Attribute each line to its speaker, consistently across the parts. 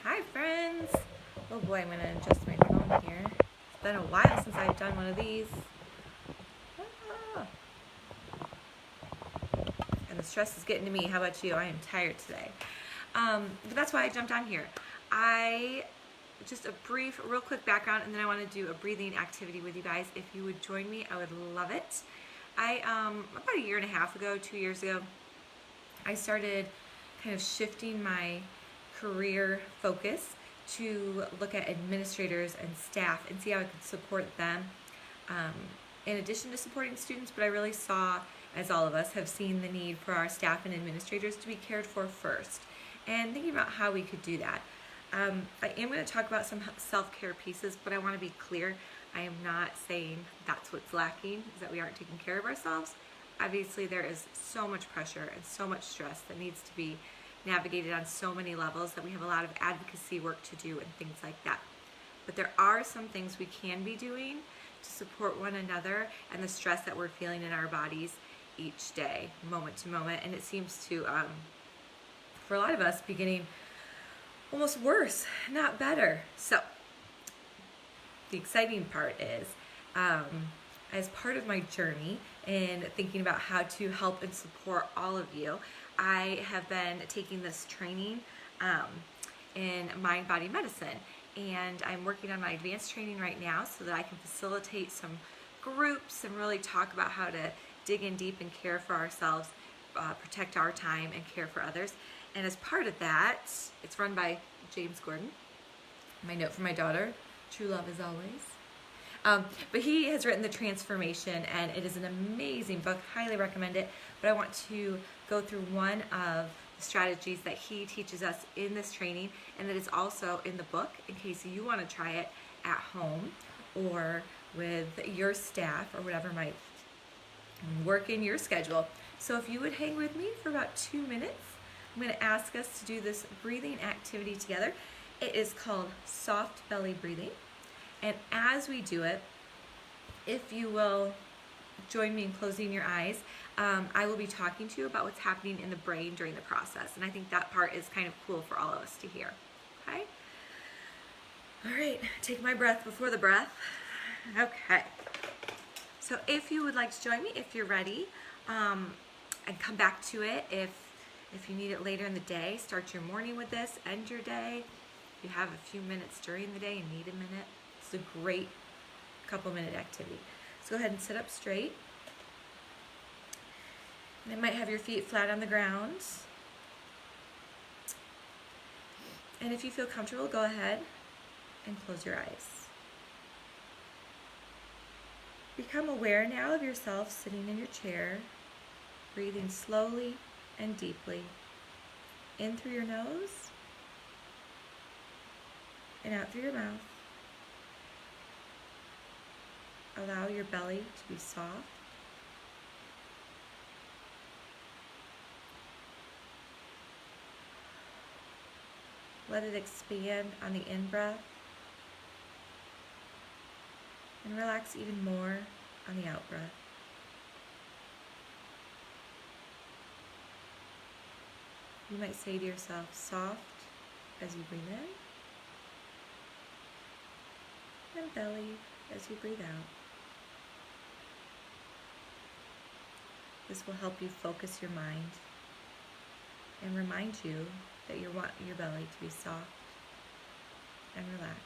Speaker 1: Hi friends! Oh boy, I'm gonna adjust my phone here. It's been a while since I've done one of these. Ah. And the stress is getting to me. How about you? I am tired today. But that's why I jumped on here. Just a brief, real quick background, and then I want to do a breathing activity with you guys. If you would join me, I would love it. About a year and a half ago, 2 years ago, I started kind of shifting my career focus to look at administrators and staff and see how I could support them um, in addition to supporting students. But I really saw, as all of us have seen, the need for our staff and administrators to be cared for first, and thinking about how we could do that. I am going to talk about some self-care pieces, but I want to be clear. I am not saying that's what's lacking, is that we aren't taking care of ourselves. Obviously, there is so much pressure and so much stress that needs to be navigated on so many levels that we have a lot of advocacy work to do and things like that. But there are some things we can be doing to support one another and the stress that we're feeling in our bodies each day, moment to moment. And it seems to, for a lot of us, be getting almost worse, not better. So the exciting part is, as part of my journey in thinking about how to help and support all of you, I have been taking this training in mind-body medicine, and I'm working on my advanced training right now so that I can facilitate some groups and really talk about how to dig in deep and care for ourselves, protect our time, and care for others. And as part of that, it's run by James Gordon. My note for my daughter: true love is always. But he has written The Transformation, and it is an amazing book. Highly recommend it. But I want to go through one of the strategies that he teaches us in this training, and that is also in the book in case you want to try it at home or with your staff or whatever might work in your schedule. So if you would hang with me for about 2 minutes, I'm going to ask us to do this breathing activity together. It is called soft belly breathing. And as we do it, if you will join me in closing your eyes, I will be talking to you about what's happening in the brain during the process. And I think that part is kind of cool for all of us to hear. Okay? All right, take my breath before the breath. Okay. So if you would like to join me, if you're ready, and come back to it if you need it later in the day. Start your morning with this, end your day. If you have a few minutes during the day and need a minute, it's a great couple-minute activity. So go ahead and sit up straight. And you might have your feet flat on the ground. And if you feel comfortable, go ahead and close your eyes. Become aware now of yourself sitting in your chair, breathing slowly and deeply in through your nose and out through your mouth. Allow your belly to be soft. Let it expand on the in-breath and relax even more on the out-breath. You might say to yourself, soft as you breathe in, and belly as you breathe out. This will help you focus your mind and remind you that you want your belly to be soft and relaxed.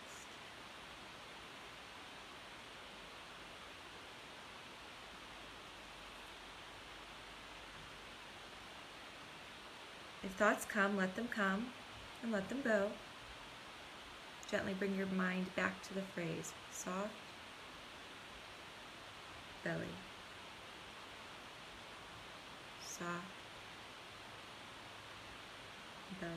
Speaker 1: If thoughts come, let them come and let them go. Gently bring your mind back to the phrase, soft belly. Soft belly.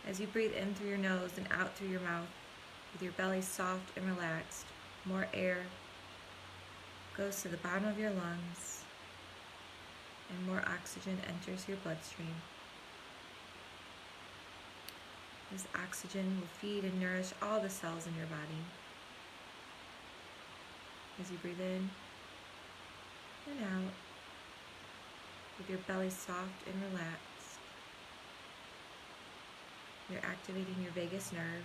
Speaker 1: As you breathe in through your nose and out through your mouth, with your belly soft and relaxed, more air goes to the bottom of your lungs, and more oxygen enters your bloodstream. This oxygen will feed and nourish all the cells in your body. As you breathe in and out, with your belly soft and relaxed, You're activating your vagus nerve.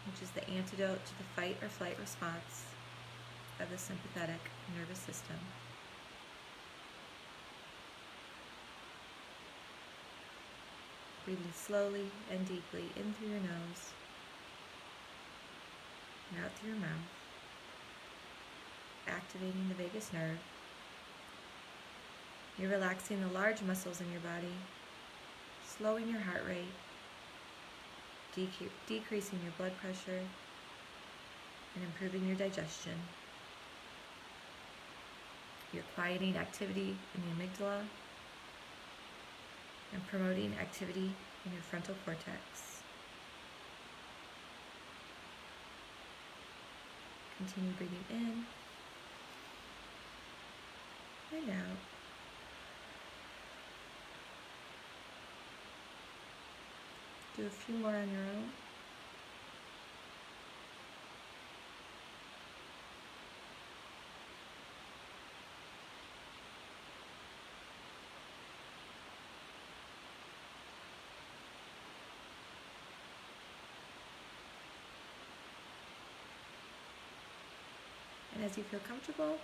Speaker 1: Which is the antidote to the fight or flight response of the sympathetic nervous system. Breathing slowly and deeply in through your nose and out through your mouth, activating the vagus nerve. You're relaxing the large muscles in your body, slowing your heart rate, decreasing your blood pressure, and improving your digestion. You're quieting activity in the amygdala and promoting activity in your frontal cortex. Continue breathing in and out. Do a few more on your own. And as you feel comfortable,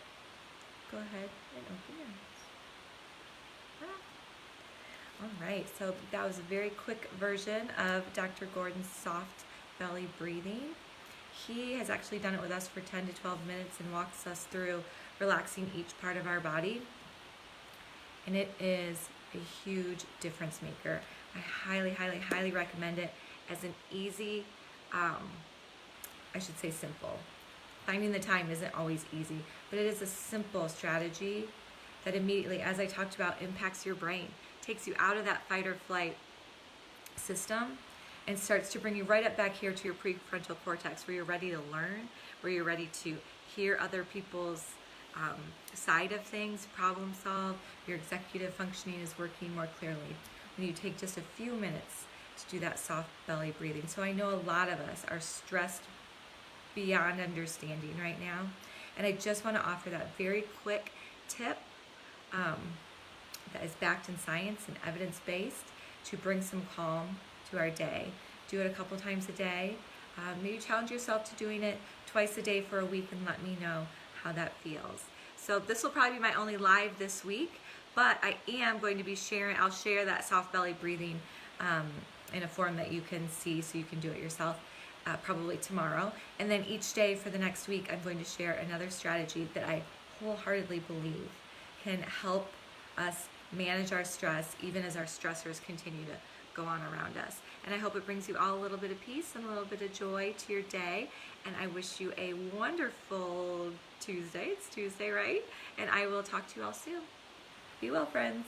Speaker 1: go ahead and open your eyes. All right, so that was a very quick version of Dr. Gordon's soft belly breathing. He has actually done it with us for 10 to 12 minutes and walks us through relaxing each part of our body. And it is a huge difference maker. I highly, highly, highly recommend it as an easy, I should say simple. Finding the time isn't always easy, but it is a simple strategy that immediately, as I talked about, impacts your brain, takes you out of that fight or flight system and starts to bring you right up back here to your prefrontal cortex, where you're ready to learn, where you're ready to hear other people's side of things, problem solve. Your executive functioning is working more clearly when you take just a few minutes to do that soft belly breathing. So I know a lot of us are stressed beyond understanding right now, and I just want to offer that very quick tip that is backed in science and evidence-based to bring some calm to our day. Do it a couple times a day. Maybe challenge yourself to doing it twice a day for a week and let me know how that feels. So this will probably be my only live this week, but I am going to be sharing, I'll share that soft belly breathing in a form that you can see so you can do it yourself probably tomorrow. And then each day for the next week, I'm going to share another strategy that I wholeheartedly believe can help us manage our stress even as our stressors continue to go on around us. And I hope it brings you all a little bit of peace and a little bit of joy to your day. And I wish you a wonderful Tuesday. It's Tuesday, right? And I will talk to you all soon. Be well, friends.